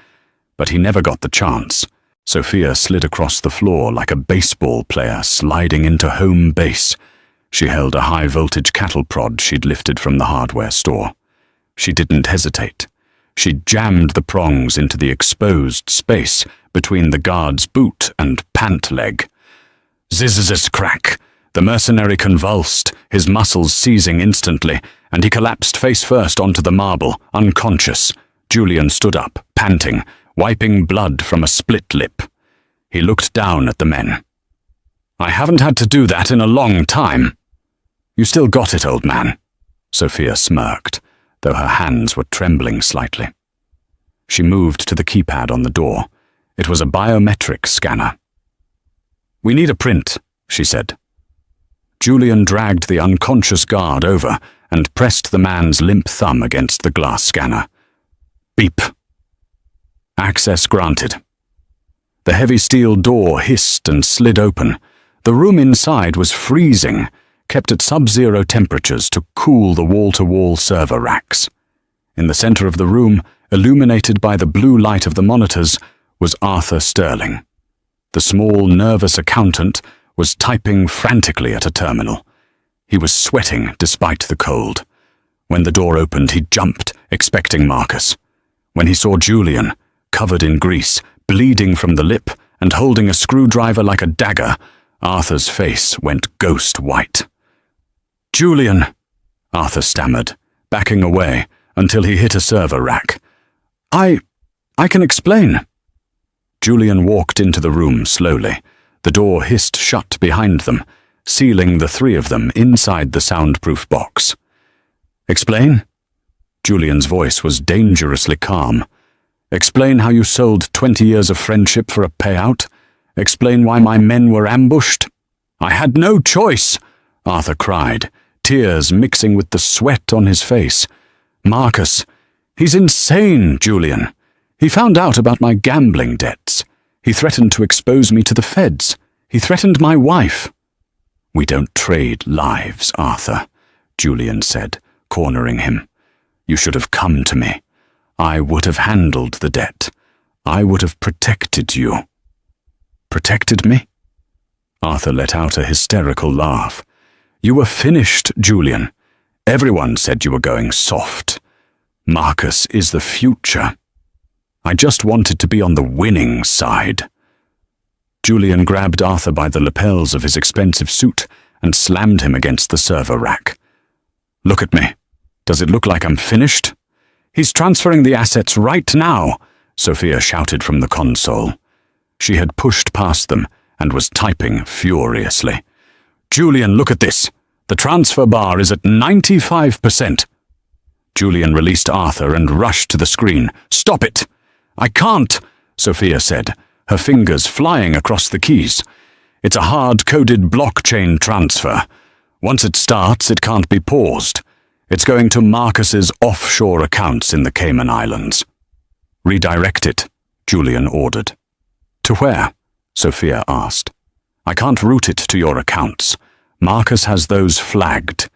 but he never got the chance. Sophia slid across the floor like a baseball player sliding into home base. She held a high-voltage cattle prod she'd lifted from the hardware store. She didn't hesitate. She jammed the prongs into the exposed space between the guard's boot and pant leg. Zzzz crack. The mercenary convulsed, his muscles seizing instantly, and he collapsed face first onto the marble, unconscious. Julian stood up, panting, wiping blood from a split lip. He looked down at the men. "I haven't had to do that in a long time." "You still got it, old man," Sophia smirked, though her hands were trembling slightly. She moved to the keypad on the door. It was a biometric scanner. "We need a print," she said. Julian dragged the unconscious guard over and pressed the man's limp thumb against the glass scanner. Beep. Access granted. The heavy steel door hissed and slid open. The room inside was freezing, kept at sub-zero temperatures to cool the wall-to-wall server racks. In the center of the room, illuminated by the blue light of the monitors, was Arthur Sterling. The small, nervous accountant was typing frantically at a terminal. He was sweating despite the cold. When the door opened, he jumped, expecting Marcus. When he saw Julian, covered in grease, bleeding from the lip, and holding a screwdriver like a dagger, Arthur's face went ghost white. "Julian," Arthur stammered, backing away until he hit a server rack. I can explain." Julian walked into the room slowly. The door hissed shut behind them, sealing the 3 of them inside the soundproof box. "Explain?" Julian's voice was dangerously calm. "Explain how you sold 20 years of friendship for a payout? Explain why my men were ambushed?" "I had no choice," Arthur cried, tears mixing with the sweat on his face. "Marcus, he's insane, Julian. He found out about my gambling debts. He threatened to expose me to the feds. He threatened my wife." "We don't trade lives, Arthur," Julian said, cornering him. "You should have come to me. I would have handled the debt. I would have protected you." "Protected me?" Arthur let out a hysterical laugh. "You were finished, Julian. Everyone said you were going soft. Marcus is the future. I just wanted to be on the winning side." Julian grabbed Arthur by the lapels of his expensive suit and slammed him against the server rack. "Look at me. Does it look like I'm finished?" "He's transferring the assets right now," Sophia shouted from the console. She had pushed past them and was typing furiously. "Julian, look at this. The transfer bar is at 95%. Julian released Arthur and rushed to the screen. "Stop it!" "I can't," Sophia said, her fingers flying across the keys. "It's a hard-coded blockchain transfer. Once it starts, it can't be paused. It's going to Marcus's offshore accounts in the Cayman Islands." "Redirect it," Julian ordered. "To where?" Sophia asked. "I can't route it to your accounts. Marcus has those flagged.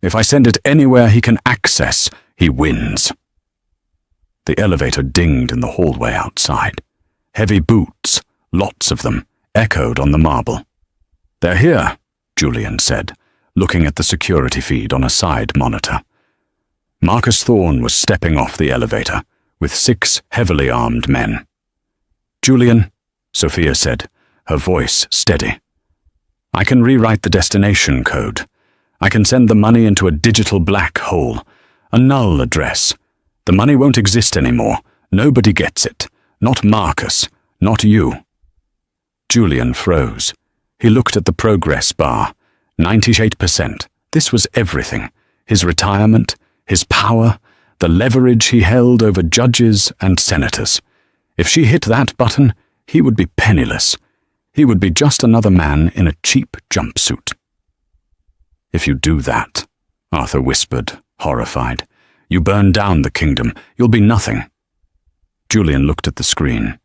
If I send it anywhere he can access, he wins." The elevator dinged in the hallway outside. Heavy boots, lots of them, echoed on the marble. "They're here," Julian said, looking at the security feed on a side monitor. Marcus Thorne was stepping off the elevator, with 6 heavily armed men. "Julian," Sophia said, her voice steady. "I can rewrite the destination code. I can send the money into a digital black hole, a null address. The money won't exist anymore. Nobody gets it. Not Marcus. Not you." Julian froze. He looked at the progress bar. 98%. This was everything. His retirement, his power, the leverage he held over judges and senators. If she hit that button, he would be penniless. He would be just another man in a cheap jumpsuit. "If you do that," Arthur whispered, horrified, "you burn down the kingdom. You'll be nothing." Julian looked at the screen.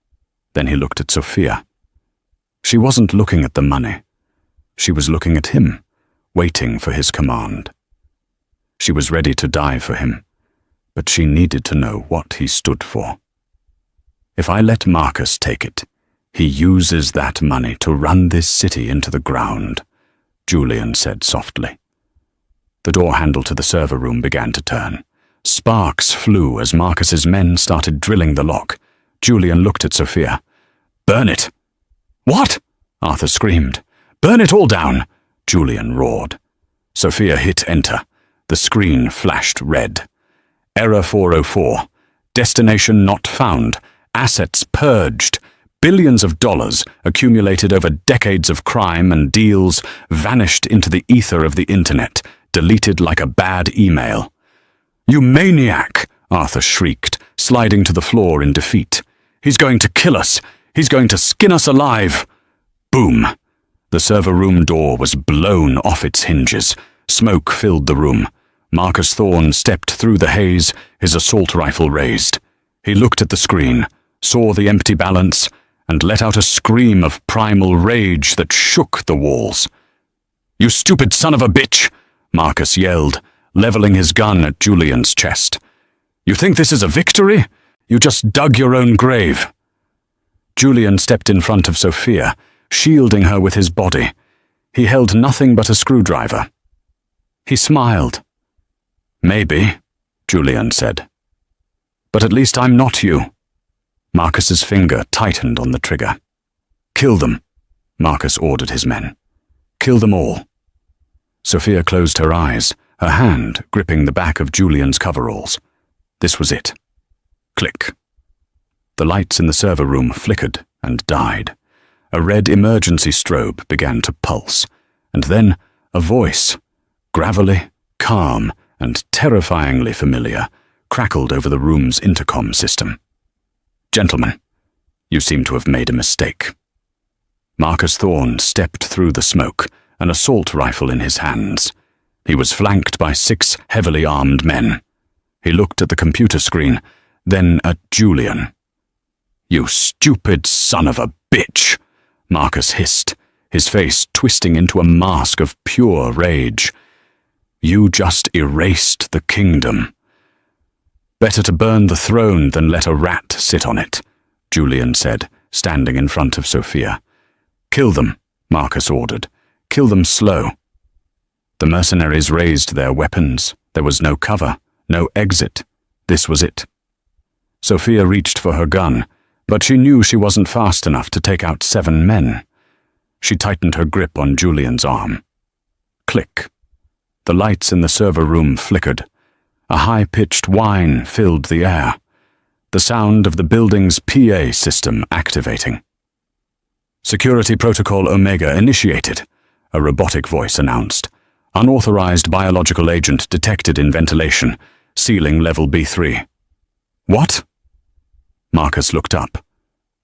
Then he looked at Sophia. She wasn't looking at the money. She was looking at him, waiting for his command. She was ready to die for him, but she needed to know what he stood for. "If I let Marcus take it, he uses that money to run this city into the ground," Julian said softly. The door handle to the server room began to turn. Sparks flew as Marcus's men started drilling the lock. Julian looked at Sophia. "Burn it!" "What?" Arthur screamed. "Burn it all down!" Julian roared. Sophia hit enter. The screen flashed red. "Error 404. Destination not found. Assets purged. Billions of dollars, accumulated over decades of crime and deals, vanished into the ether of the internet, deleted like a bad email." "You maniac!" Arthur shrieked, sliding to the floor in defeat. "He's going to kill us! He's going to skin us alive!" Boom! The server room door was blown off its hinges. Smoke filled the room. Marcus Thorne stepped through the haze, his assault rifle raised. He looked at the screen, saw the empty balance, and let out a scream of primal rage that shook the walls. "You stupid son of a bitch!" Marcus yelled, leveling his gun at Julian's chest. "You think this is a victory? You just dug your own grave." Julian stepped in front of Sophia, shielding her with his body. He held nothing but a screwdriver. He smiled. "Maybe," Julian said. "But at least I'm not you." Marcus's finger tightened on the trigger. "Kill them," Marcus ordered his men. "Kill them all." Sophia closed her eyes, her hand gripping the back of Julian's coveralls. This was it. Click. The lights in the server room flickered and died. A red emergency strobe began to pulse, and then a voice, gravelly, calm, and terrifyingly familiar, crackled over the room's intercom system. "Gentlemen, you seem to have made a mistake." Marcus Thorne stepped through the smoke, an assault rifle in his hands. He was flanked by 6 heavily armed men. He looked at the computer screen, then at Julian. "You stupid son of a bitch," Marcus hissed, his face twisting into a mask of pure rage. "You just erased the kingdom. Better to burn the throne than let a rat sit on it," Julian said, standing in front of Sophia. "Kill them," Marcus ordered. "Kill them slow." The mercenaries raised their weapons. There was no cover, no exit. This was it. Sophia reached for her gun, but she knew she wasn't fast enough to take out 7 men. She tightened her grip on Julian's arm. Click. The lights in the server room flickered. A high-pitched whine filled the air. The sound of the building's PA system activating. "Security Protocol Omega initiated," a robotic voice announced. "Unauthorized biological agent detected in ventilation. Ceiling level B3. "What?" Marcus looked up.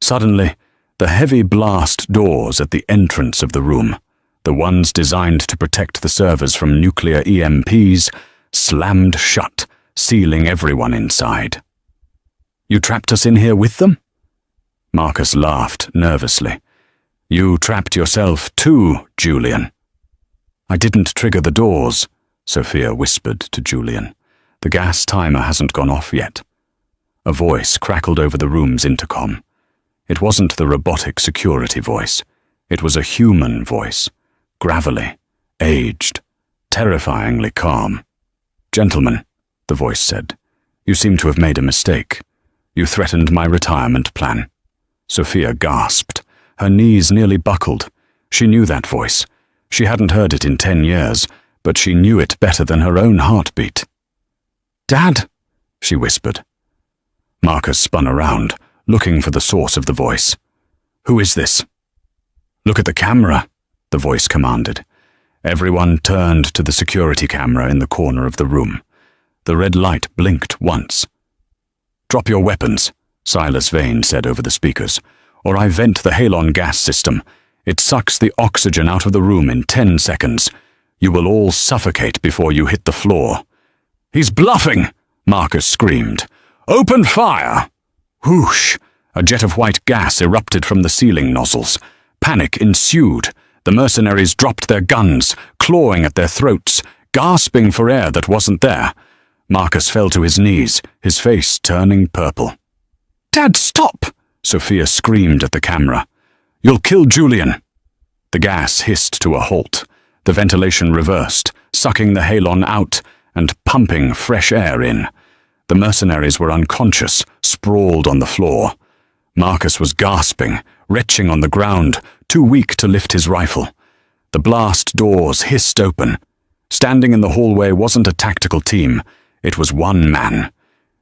Suddenly, the heavy blast doors at the entrance of the room, the ones designed to protect the servers from nuclear EMPs, slammed shut, sealing everyone inside. "You trapped us in here with them?" Marcus laughed nervously. "You trapped yourself too, Julian." "I didn't trigger the doors," Sophia whispered to Julian. "The gas timer hasn't gone off yet." A voice crackled over the room's intercom. It wasn't the robotic security voice. It was a human voice, gravelly, aged, terrifyingly calm. "Gentlemen," the voice said, "you seem to have made a mistake. You threatened my retirement plan." Sophia gasped. Her knees nearly buckled. She knew that voice. She hadn't heard it in 10 years, but she knew it better than her own heartbeat. "Dad," she whispered. Marcus spun around, looking for the source of the voice. "Who is this?" "Look at the camera," the voice commanded. Everyone turned to the security camera in the corner of the room. The red light blinked once. "Drop your weapons," Silas Vane said over the speakers, "or I vent the halon gas system. It sucks the oxygen out of the room in 10 seconds. You will all suffocate before you hit the floor." "He's bluffing!" Marcus screamed. "Open fire!" Whoosh! A jet of white gas erupted from the ceiling nozzles. Panic ensued. The mercenaries dropped their guns, clawing at their throats, gasping for air that wasn't there. Marcus fell to his knees, his face turning purple. "Dad, stop!" Sophia screamed at the camera. "You'll kill Julian." The gas hissed to a halt. The ventilation reversed, sucking the halon out and pumping fresh air in. The mercenaries were unconscious, sprawled on the floor. Marcus was gasping, retching on the ground, too weak to lift his rifle. The blast doors hissed open. Standing in the hallway wasn't a tactical team. It was one man.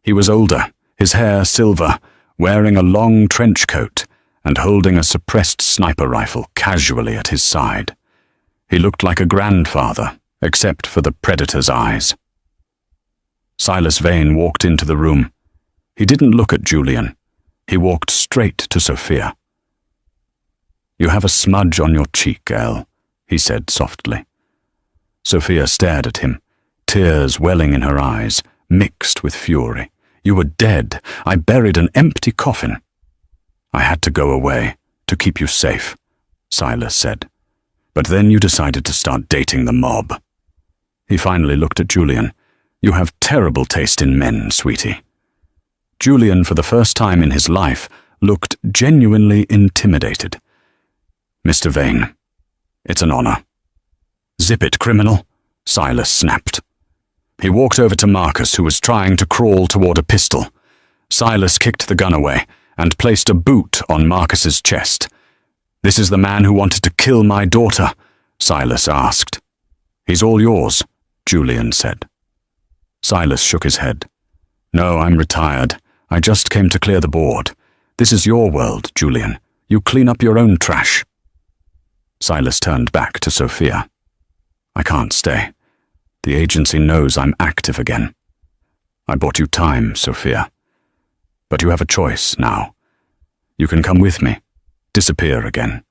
He was older, his hair silver, wearing a long trench coat and holding a suppressed sniper rifle casually at his side. He looked like a grandfather, except for the predator's eyes. Silas Vane walked into the room. He didn't look at Julian. He walked straight to Sophia. "You have a smudge on your cheek, Elle," he said softly. Sophia stared at him, tears welling in her eyes, mixed with fury. "You were dead. I buried an empty coffin." "I had to go away, to keep you safe," Silas said. "But then you decided to start dating the mob." He finally looked at Julian. "You have terrible taste in men, sweetie." Julian, for the first time in his life, looked genuinely intimidated. "Mr. Vane, it's an honor." "Zip it, criminal," Silas snapped. He walked over to Marcus, who was trying to crawl toward a pistol. Silas kicked the gun away and placed a boot on Marcus's chest. "This is the man who wanted to kill my daughter?" Silas asked. "He's all yours," Julian said. Silas shook his head. "No, I'm retired. I just came to clear the board. This is your world, Julian. You clean up your own trash." Silas turned back to Sophia. "I can't stay. The agency knows I'm active again. I bought you time, Sophia. But you have a choice now. You can come with me, disappear again,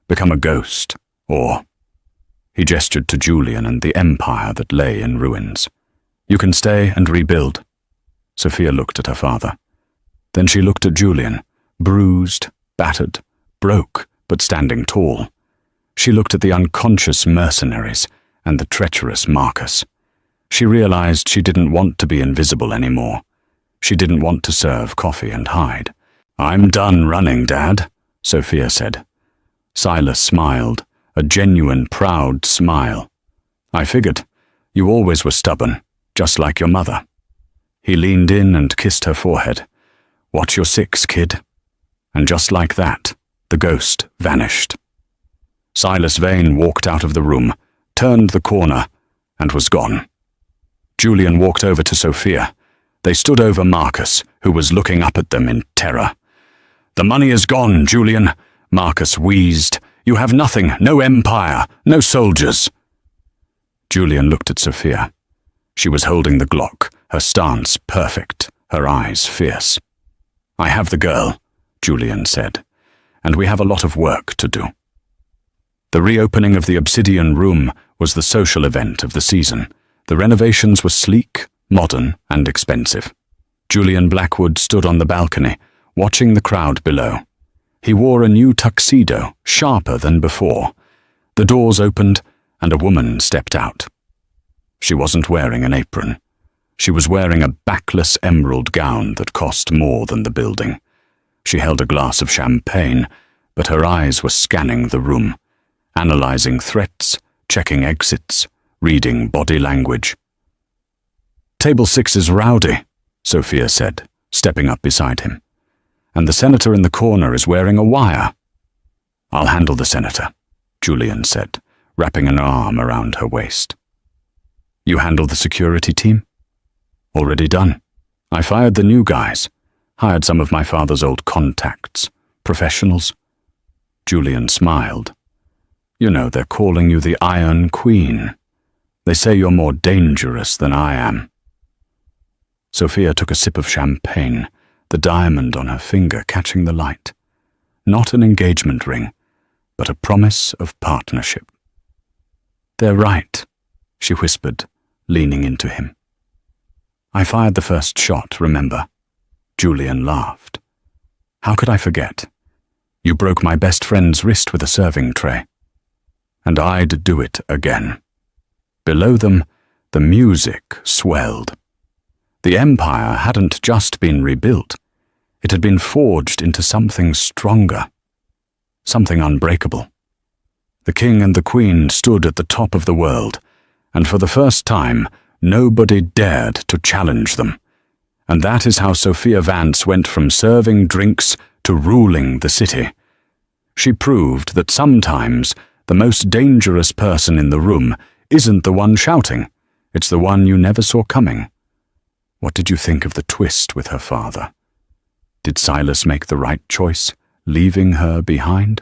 become a ghost, or..." He gestured to Julian and the empire that lay in ruins. "You can stay and rebuild." Sophia looked at her father. Then she looked at Julian, bruised, battered, broke, but standing tall. She looked at the unconscious mercenaries and the treacherous Marcus. She realized she didn't want to be invisible anymore. She didn't want to serve coffee and hide. "I'm done running, Dad," Sophia said. Silas smiled, a genuine, proud smile. "I figured. You always were stubborn, just like your mother." He leaned in and kissed her forehead. "Watch your six, kid." And just like that, the ghost vanished. Silas Vane walked out of the room, turned the corner, and was gone. Julian walked over to Sophia. They stood over Marcus, who was looking up at them in terror. "The money is gone, Julian," Marcus wheezed. "You have nothing, no empire, no soldiers." Julian looked at Sophia. She was holding the Glock, her stance perfect, her eyes fierce. "I have the girl," Julian said, "and we have a lot of work to do." The reopening of the Obsidian Room was the social event of the season. The renovations were sleek, modern, and expensive. Julian Blackwood stood on the balcony, watching the crowd below. He wore a new tuxedo, sharper than before. The doors opened, and a woman stepped out. She wasn't wearing an apron. She was wearing a backless emerald gown that cost more than the building. She held a glass of champagne, but her eyes were scanning the room, analyzing threats, checking exits, reading body language. "Table 6 is rowdy," Sophia said, stepping up beside him. "And the senator in the corner is wearing a wire." "I'll handle the senator," Julian said, wrapping an arm around her waist. "You handle the security team?" "Already done. I fired the new guys, hired some of my father's old contacts, professionals." Julian smiled. "You know, they're calling you the Iron Queen. They say you're more dangerous than I am." Sophia took a sip of champagne, the diamond on her finger catching the light. Not an engagement ring, but a promise of partnership. "They're right," she whispered, leaning into him. "I fired the first shot, remember?" Julian laughed. "How could I forget? You broke my best friend's wrist with a serving tray. And I'd do it again." Below them, the music swelled. The empire hadn't just been rebuilt. It had been forged into something stronger, something unbreakable. The king and the queen stood at the top of the world, and for the first time, nobody dared to challenge them. And that is how Sophia Vance went from serving drinks to ruling the city. She proved that sometimes the most dangerous person in the room isn't the one shouting, it's the one you never saw coming. What did you think of the twist with her father? Did Silas make the right choice, leaving her behind?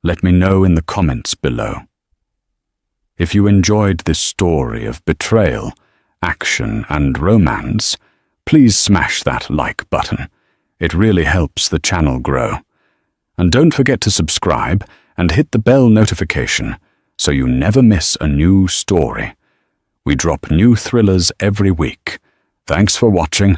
Let me know in the comments below. If you enjoyed this story of betrayal, action, and romance, please smash that like button. It really helps the channel grow. And don't forget to subscribe and hit the bell notification so you never miss a new story. We drop new thrillers every week. Thanks for watching.